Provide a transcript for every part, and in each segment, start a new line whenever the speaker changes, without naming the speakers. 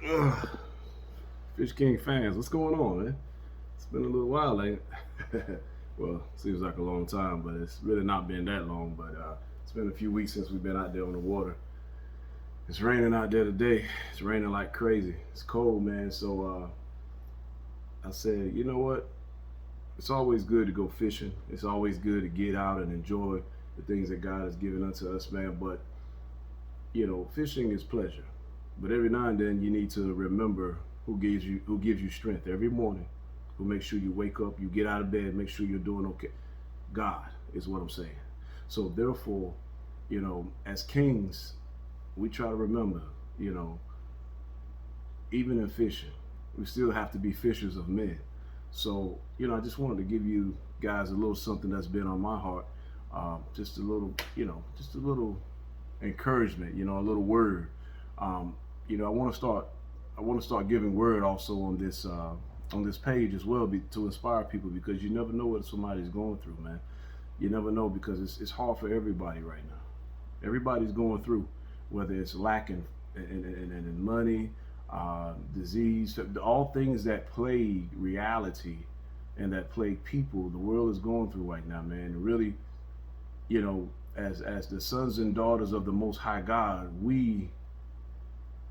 Ugh. Fish King fans, what's going on, man? It's been a little while, ain't it? Well, seems like a long time, but it's really not been that long. But it's been a few weeks since we've been out there on the water. It's raining out there today. It's raining like crazy. It's cold, man. So I said, you know what? It's always good to go fishing. It's always good to get out and enjoy the things that God has given unto us, man. But fishing is pleasure. But every now and then you need to remember who gives you strength every morning, who makes sure you wake up, you get out of bed, make sure you're doing okay. God is what I'm saying. So therefore, as kings, we try to remember, you know, even in fishing, we still have to be fishers of men. So, I just wanted to give you guys a little something that's been on my heart. Just a little, just a little encouragement, a little word. Um, I want to start. I want to start giving word also on this page as well, to inspire people, because you never know what somebody's going through, man. You never know, because it's hard for everybody right now. Everybody's going through, whether it's lacking in money, disease, all things that plague reality and that plague people. The world is going through right now, man. And really, as the sons and daughters of the Most High God, we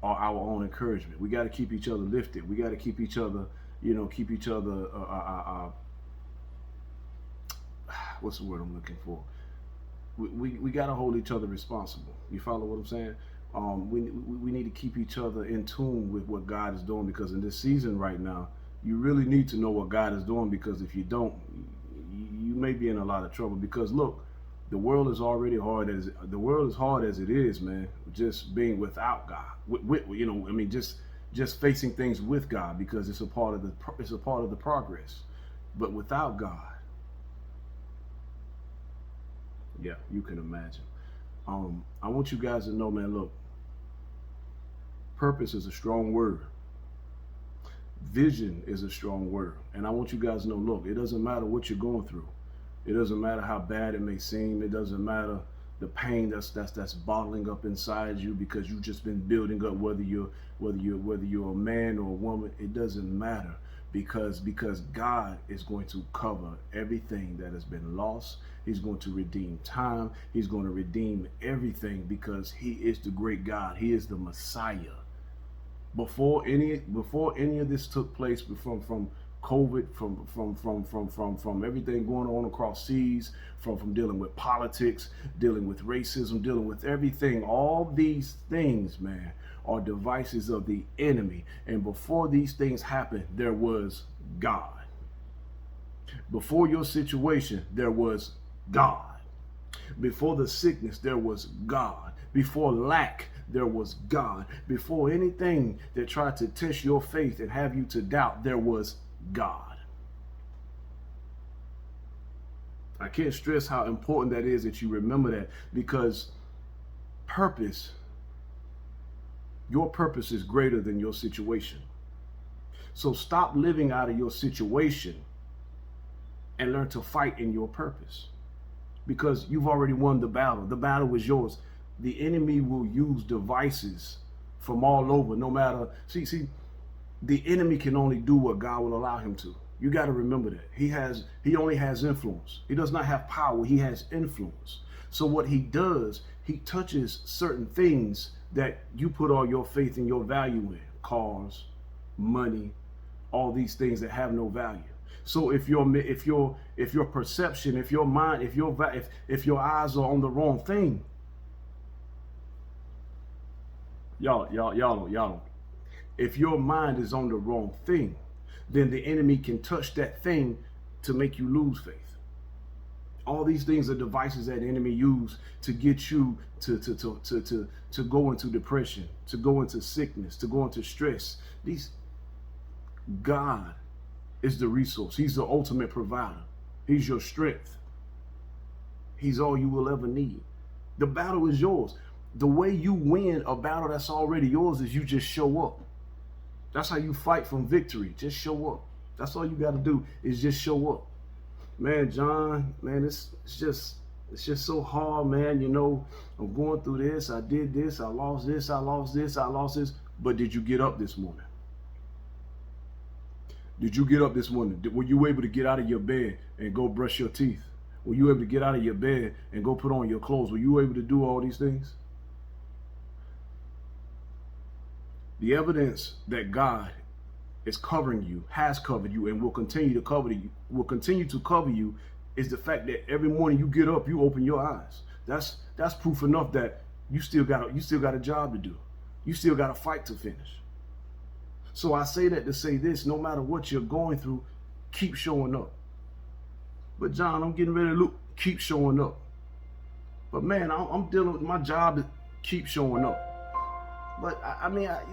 are our own encouragement. We got to keep each other lifted. We got to keep each other, keep each other. What's the word I'm looking for? We got to hold each other responsible. You follow what I'm saying? We need to keep each other in tune with what God is doing, because in this season right now, you really need to know what God is doing, because if you don't, you may be in a lot of trouble. Because look, the world is already hard as it is, man. Just being without God, just facing things with God, because it's a part of the progress. But without God, yeah, you can imagine. I want you guys to know, man. Look, purpose is a strong word. Vision is a strong word. And I want you guys to know, look, it doesn't matter what you're going through. It doesn't matter how bad it may seem. It doesn't matter the pain that's bottling up inside you, because you've just been building up, whether you're a man or a woman. It doesn't matter, because God is going to cover everything that has been lost. He's going to redeem time. He's going to redeem everything, because he is the great God. He is the Messiah. Before any of this took place, from COVID, from everything going on across seas, from dealing with politics, dealing with racism, dealing with everything, all these things, man, are devices of the enemy. And before these things happened, there was God. Before your situation, there was God. Before the sickness, there was God. Before lack, there was God. Before anything that tried to test your faith and have you to doubt, there was God. I can't stress how important that is, that you remember that, because your purpose is greater than your situation. So stop living out of your situation and learn to fight in your purpose, because you've already won the battle. The battle is yours. The enemy will use devices from all over, no matter. See, the enemy can only do what God will allow him to. You got to remember that. He only has influence. He does not have power. He has influence. So what he does, he touches certain things that you put all your faith and your value in. Cars, money, all these things that have no value. So if your perception, if your mind, if your eyes are on the wrong thing, y'all, if your mind is on the wrong thing, then the enemy can touch that thing to make you lose faith. All these things are devices that the enemy use to get you to go into depression, to go into sickness, to go into stress. God is the resource. He's the ultimate provider. He's your strength. He's all you will ever need. The battle is yours. The way you win a battle that's already yours is you just show up. That's how you fight from victory. Just show up. That's all you got to do, is just show up. Man, John, man, it's just, It's just so hard, man. I'm going through this. I did this. I lost this. I lost this. I lost this. But did you get up this morning? Did you get up this morning? Were you able to get out of your bed and go brush your teeth? Were you able to get out of your bed and go put on your clothes? Were you able to do all these things? The evidence that God is covering you, has covered you, and will continue to cover you, is the fact that every morning you get up, you open your eyes. That's proof enough that you still got a job to do. You still got a fight to finish. So I say that to say this: no matter what you're going through, keep showing up. But John, I'm getting ready to look. Keep showing up. But man, I'm dealing with my job to keep showing up. But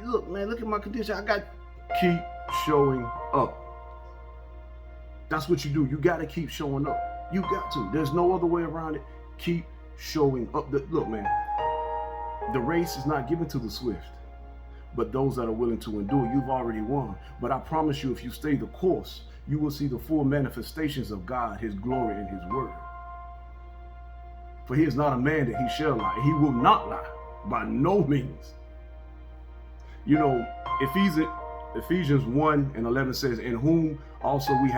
look, man, look at my condition. I got keep showing up. That's what you do. You got to keep showing up. You got to. There's no other way around it. Keep showing up. Look, man, the race is not given to the swift, but those that are willing to endure. You've already won. But I promise you, if you stay the course, you will see the full manifestations of God, his glory, and his word. For he is not a man that he shall lie. He will not lie by no means. Ephesians 1:11 says, in whom also we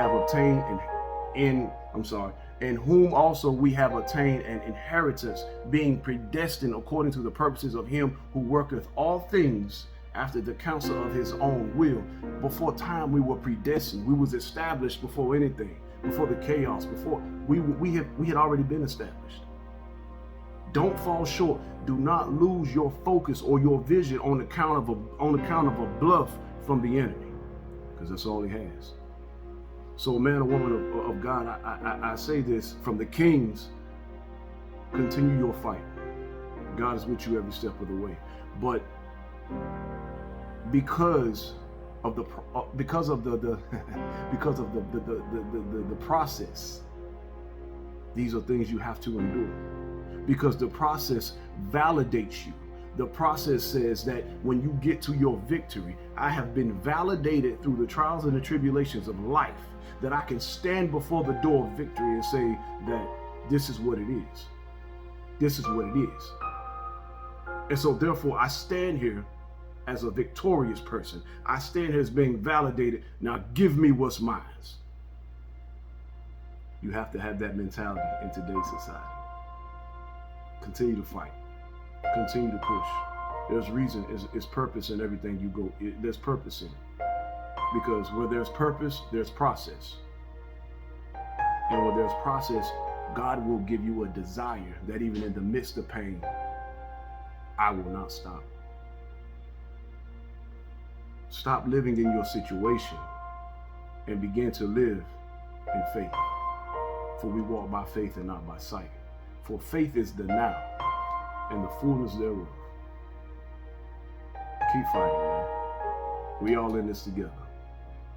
have obtained an inheritance, being predestined according to the purposes of him who worketh all things after the counsel of his own will. Before time we were predestined. We was established before anything, before the chaos, before we had already been established. Don't fall short. Do not lose your focus or your vision on account of a bluff from the enemy, because that's all he has. So, man or woman of God, I say this from the Kingz: continue your fight. God is with you every step of the way. But because of the process, these are things you have to endure. Because the process validates you. The process says that when you get to your victory, I have been validated through the trials and the tribulations of life, that I can stand before the door of victory and say that this is what it is. This is what it is. And so therefore I stand here as a victorious person. I stand here as being validated. Now give me what's mine. You have to have that mentality in today's society. Continue to fight. Continue to push. There's reason, is purpose in everything you go. There's purpose in it. Because where there's purpose, there's process. And where there's process, God will give you a desire that even in the midst of pain, I will not stop. Stop living in your situation and begin to live in faith. For we walk by faith and not by sight. For faith is the now and the fullness thereof. Keep fighting, man. We all in this together.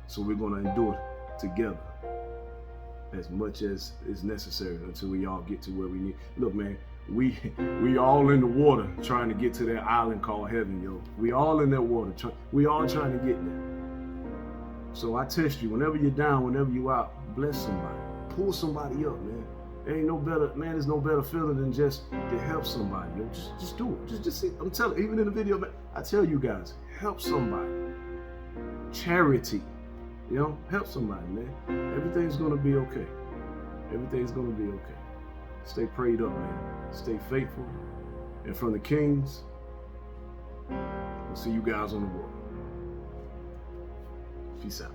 So we're going to endure together as much as is necessary until we all get to where we need. Look, man, we all in the water trying to get to that island called heaven, yo. We all in that water. We all trying to get there. So I test you, whenever you're down, whenever you're out, bless somebody. Pull somebody up, man. There ain't no better, man, there's no better feeling than just to help somebody, yo. Just do it. Just see. I'm telling you, even in the video, man, I tell you guys, help somebody. Charity. Help somebody, man. Everything's gonna be okay. Everything's gonna be okay. Stay prayed up, man. Stay faithful. And from the Kingz, we'll see you guys on the water. Peace out.